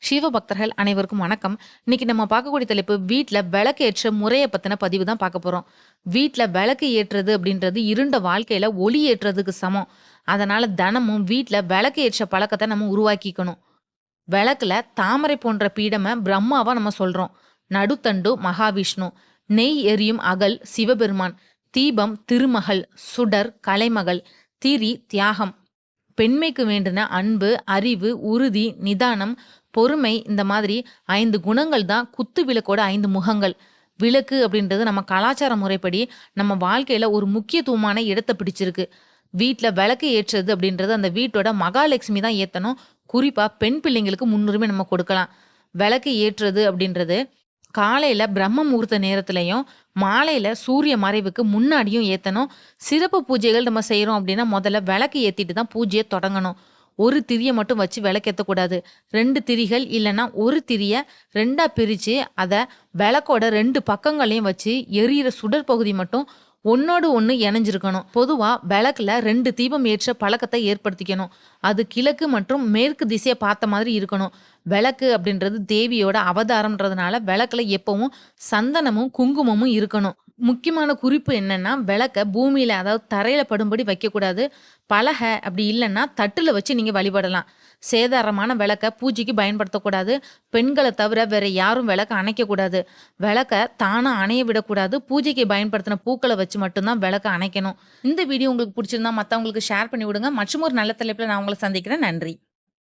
சிவபக்தர்கள் அனைவருக்கும் வணக்கம். இன்னைக்கு நம்ம பார்க்கக்கூடிய தலைப்பு வீட்ல விளக்கு ஏற்ற முறைய பத்தின பதிவு தான் பார்க்க போறோம். வீட்ல விளக்கு ஏற்றுறது அப்படின்றது இருண்ட வாழ்க்கையில ஒளி ஏற்றுறதுக்கு சமம். அதனால தினமும் வீட்ல விளக்கு ஏற்ற பழக்கத்த நம்ம உருவாக்கிக்கணும். விளக்குல தாமரை போன்ற பீடம பிரம்மாவா நம்ம சொல்றோம். நடுத்தண்டு மகாவிஷ்ணு, நெய் எரியும் அகல் சிவபெருமான், தீபம் திருமகள், சுடர் கலைமகள், திரி தியாகம். பெண்மைக்கு வேண்டின அன்பு, அறிவு, உறுதி, நிதானம், பொறுமை இந்த மாதிரி 5 குணங்கள் தான் குத்து விளக்கோட 5 முகங்கள். விளக்கு அப்படின்றது நம்ம கலாச்சார முறைப்படி நம்ம வாழ்க்கையில ஒரு முக்கியத்துவமான இடத்த பிடிச்சிருக்கு. வீட்ல விளக்கு ஏற்றுறது அப்படின்றது அந்த வீட்டோட மகாலட்சுமி தான் ஏத்தணும். குறிப்பா பெண் பிள்ளைங்களுக்கு முன்னுரிமை நம்ம கொடுக்கலாம். விளக்கு ஏற்றுறது அப்படின்றது காலையில பிரம்ம முகூர்த்த நேரத்திலயும், மாலையில சூரிய மறைவுக்கு முன்னாடியும் ஏத்தணும். சிறப்பு பூஜைகள் நம்ம செய்றோம் அப்படின்னா, முதல்ல விளக்கு ஏத்திட்டு தான் பூஜைய தொடங்கணும். ஒரு திரிய மட்டும் வச்சு விளக்கேத்தக்கூடாது. 2 திரிகள் இல்லன்னா, ஒரு திரிய 2ஆ பிரிச்சு, அத விளக்கோட 2 பக்கங்களையும் வச்சு எரியிற சுடர் பகுதி மட்டும் ஒண்ணோடு ஒண்ணு இணைஞ்சிருக்கணும். பொதுவா விளக்குல 2 தீபம் ஏற்ற பழக்கத்த ஏற்படுத்திக்கணும். அது கிழக்கு மற்றும் மேற்கு திசைய பார்த்த மாதிரி இருக்கணும். விளக்கு அப்படின்றது தேவியோட அவதாரம்ன்றதுனால விளக்குல எப்பவும் சந்தனமும், குங்குமமும் இருக்கணும். முக்கியமான குறிப்பு என்னன்னா, விளக்க பூமியில அதாவது தரையில படும்படி வைக்கக்கூடாது. பலகை அப்படி இல்லன்னா, தட்டுல வச்சு நீங்க வழிபடலாம். சேதாரமான விளக்க பூஜைக்கு பயன்படுத்தக்கூடாது. பெண்கள தவிர வேற யாரும் விளக்க அணைக்கக்கூடாது. விளக்க தானா அணைய விடக்கூடாது. பூஜைக்கு பயன்படுத்தின பூக்கள வச்சு மட்டும் தான் விளக்க அணைக்கணும். இந்த வீடியோ உங்களுக்கு பிடிச்சிருந்தா மத்தவங்களுக்கு ஷேர் பண்ணி விடுங்க. மற்றும் ஒரு நல்ல தலைப்புல நான் உங்கள சந்திக்கிறேன். நன்றி.